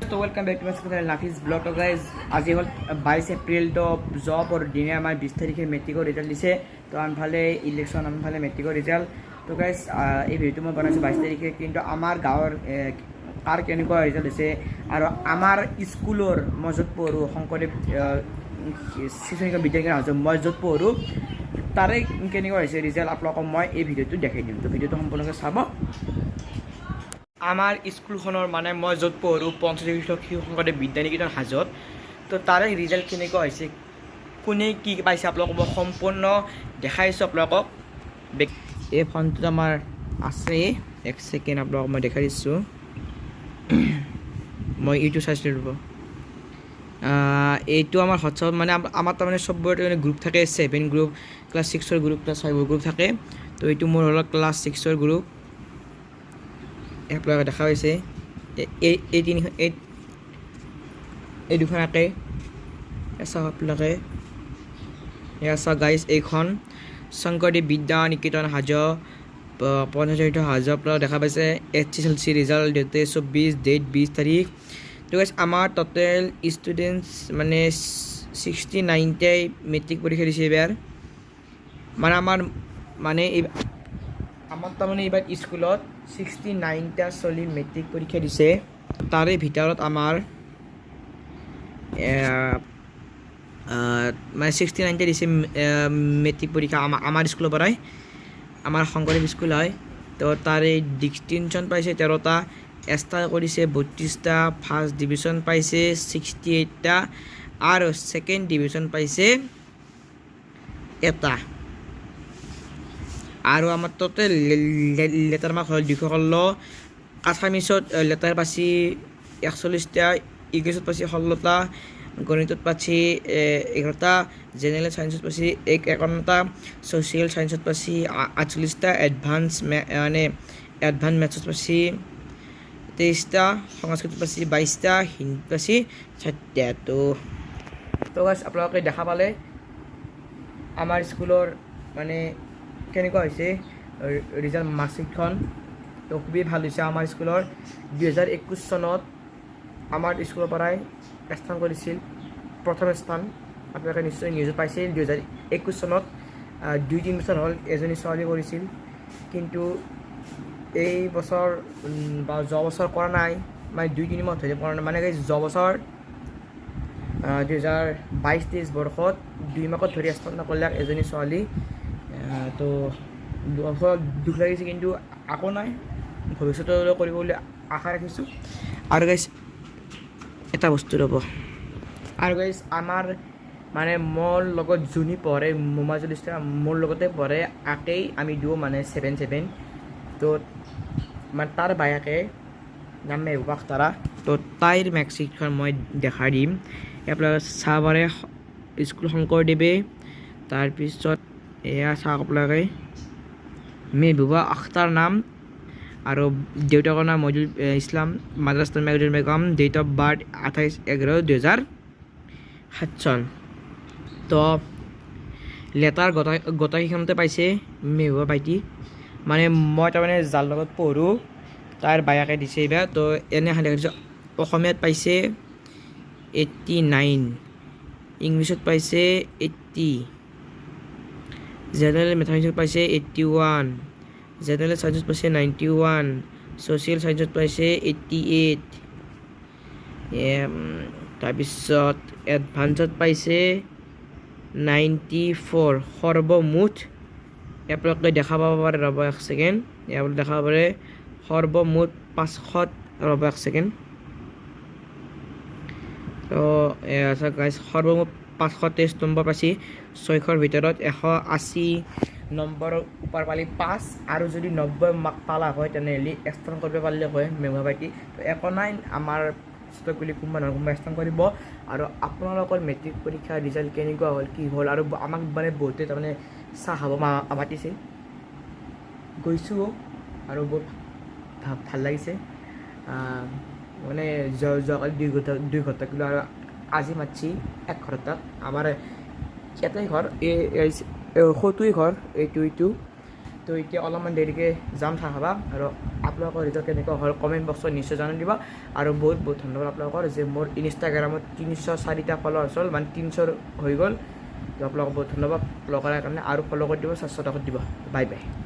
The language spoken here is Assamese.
तो welcome back to my channel Nafis blog. तो गाइज आज हल 22 एप्रिल तो जब और दिने आम 20 तारिखे मेट्रिकर रिजाल्ट दिसे। तो आनफाले इलेक्शन आनफाले मेट्रिकर रिजाल्ट। तो गाइज ये भिडिओ मैं बनाई 22 तारिखे किन्तु आमार गाँवर कार केनेकुवा रिजाल्ट दिसे और आमार स्कुलर मैं जत पढ़ो शंकरदेव शिशु विद्यालय हाजो मैं जत पढ़ो तारे केनेकुवा रिजाल्ट आपलोक मैं ये भिडिओ देखाई दिम। तो भिडिओ सम्पूर्णके चाब। आमार स्कुलखনৰ মানে মই য'ত পঢ়োঁ পঞ্চদেৱ শিশু শংকৰদেৱ বিদ্যানিকেতন হাজত। তো তাৰে ৰিজাল্ট কেনেকুৱা হৈছে কোনে কি পাইছে আপোনালোকক মই সম্পূৰ্ণ দেখাইছোঁ আপোনালোকক। এই ফোনটোত আমাৰ আছে এক ছেকেণ্ড আপোনালোকক মই দেখাই দিছোঁ। মই ইউটিউব চাইছিলোঁ ৰ'ব। এইটো আমাৰ হোৱাটছআপত মানে আমাৰ তাৰমানে চববোৰতে মানে গ্ৰুপ থাকে 7 গ্ৰুপ ক্লাছ 6ৰ গ্ৰুপ ক্লাছ 5ৰ গ্ৰুপ থাকে। তো এইটো মোৰ হ'ল ক্লাছ 6ৰ গ্ৰুপ। আপনারা দেখা হয়েছে এই দুখন আঁকে চাওক আপোনালোকে এয়া চাওক গাইজ এইখন শংকৰদেৱ বিদ্যা নিকেতন হাজ পঞ্চায়ত হাজ আপোনালোকে দেখা পাইছে HSLC ৰিজাল্ট ডেট 24 ডেট 20 তাৰিখ। তো গাইজ আমাৰ টোটেল ষ্টুডেণ্টছ মানে 69টাই মেট্ৰিক পৰীক্ষা দিছে এবাৰ। মানে আমাৰ মানে আমাৰ তাৰমানে এইবাৰ স্কুলত 69টা চলি মেট্ৰিক পৰীক্ষা দিছে। তাৰে ভিতৰত আমাৰ মানে 69টা দিছে মেট্ৰিক পৰীক্ষা আমাৰ স্কুলৰ পৰাই, আমাৰ শংকৰদেৱ স্কুল হয়। তো তাৰে ডিষ্টিংশ্যন পাইছে 13টা, ষ্টাৰ কৰিছে 32টা, ফাৰ্ষ্ট ডিভিজন পাইছে 68টা আৰু ছেকেণ্ড ডিভিজন পাইছে এটা। আৰু আমাৰ টোটেল লেটাৰ মাৰ্ক হ'ল 216। আছামিছত লেটাৰ পাইছে 41টা, ইংলিছত পাইছে 16টা, গণিতত পাইছে 11টা, জেনেৰেল ছায়েন্সত পাইছে 51টা, ছ'চিয়েল ছায়েন্সত পাইছে 48টা, এডভান্স মেথছত পাইছে 23টা, সংস্কৃতত পাইছে 22টা, হিন্দীত পাইছে 4টা। তো গাইজ আপোনালোকে দেখা পালে আমাৰ স্কুলৰ মানে কেনেকুৱা হৈছে ৰিজাল্ট মাৰ্কশ্বিটখন। তো খুবেই ভাল হৈছে আমাৰ স্কুলৰ। 2021 চনত আমাৰ স্কুলৰ পৰাই স্থান কৰিছিল প্ৰথম স্থান, আপোনালোকে নিশ্চয় নিউজত পাইছিল। 2021 চনত 2-3 বছৰ হ'ল এজনী ছোৱালী কৰিছিল, কিন্তু এই বছৰ বা যোৱা বছৰ কৰা নাই, মানে 2-3 মাহ হৈছে কৰা নাই। মানে যোৱা বছৰ 2022-23 বৰ্ষত 2 মাহত ধৰি স্থান কৰিলে এজনী ছোৱালী। তো দুখ লাগিছে, কিন্তু আকৌ নাই, ভৱিষ্যতলৈ কৰিব বুলি আশা ৰাখিছোঁ। আৰু গাইজ এটা বস্তু ৰ'ব, আৰু গাইজ আমাৰ মানে মোৰ লগত যোনী পঢ়ে মোমাজুল ইছলাম মোৰ লগতে পঢ়ে আকেই আমি দিওঁ মানে 7-7। তো মানে তাৰ বায়েকে নাম মেহবুবা আখতাৰা। তো তাইৰ মাৰ্কশ্বিটখন মই দেখাই দিম, আপোনালোকে চাব পাৰে। স্কুল শংকৰদেৱে, তাৰপিছত এয়া চাওক আপোনালোকে মেহবুবা আখতাৰ নাম আৰু দেউতাকৰ নাম মজিদুল ইছলাম, মাদ্ৰাছ মেঘুল বেগম, ডেট অফ বাৰ্থ 28/11/2007 চন। তো লেটাৰ গোটেইখনতে পাইছে মেহবুবা ভাইটি। মানে মই তাৰমানে যাৰ লগত পঢ়োঁ তাৰ বায়েকে দিছে এইবাৰ। তো এনে দিছে অসমীয়াত পাইছে 89, ইংলিছত পাইছে 80, জেনেৰেল মেথামেটিক্সত পাইছে 81, জেনেৰেল ছায়েন্সত পাইছে 91, ছ'চিয়েল ছায়েন্সত পাইছে 88, তাৰপিছত এডভান্সত পাইছে 94। সৰ্বমুঠ আপোনালোকে দেখা পাব পাৰে, ৰ'ব এক ছেকেণ্ড, ইয়াত দেখা পাব পাৰে সৰ্বমুঠ 500, ৰ'ব এক ছেকেণ্ড। তো গাইজ সৰ্বমুঠ 523 নম্বৰ পাইছে। 600ৰ ভিতৰত 180 নম্বৰৰ ওপৰ পালি 5, আৰু যদি 90 মাৰ্ক পালা হয় তেনেহ'লে স্থান কৰিব পাৰিলে হয় মেঘা ভাইটি। তো একো নাই, আমাৰ বুলি কোনোবা নহয় কোনোবা স্থান কৰিব। আৰু আপোনালোকৰ মেট্ৰিক পৰীক্ষাৰ ৰিজাল্ট কেনেকুৱা হ'ল কি হ'ল, আৰু আমাক মানে বহুতে তাৰমানে চাহ খাব মাতিছিল, গৈছোঁ আৰু বহুত ভাল লাগিছে। মানে যোৱাকালি 2 ঘণ্টা কিন্তু আৰু আজি মাতছি 1 ঘণ্টাত। আমাৰ এটাই ঘৰ, সৌটোৱেই ঘৰ, এইটো। তো এতিয়া অলপমান দেৰিকৈ যাম চাহ খাবা, আৰু আপোনালোকৰ ৰিজাল্ট কেনেকুৱা হ'ল কমেণ্ট বক্সত নিশ্চয় জনাই দিব আৰু বহুত বহুত ধন্যবাদ আপোনালোকৰ যে মোৰ ইনষ্টাগ্ৰামত 304টা ফলোৱাৰ্ছ হ'ল মানে 300 হৈ গ'ল আপোনালোকক বহুত ধন্যবাদ ফ'ল' কৰাৰ কাৰণে আৰু ফ'ল' কৰি দিব 400 টকাত দিব বাই বাই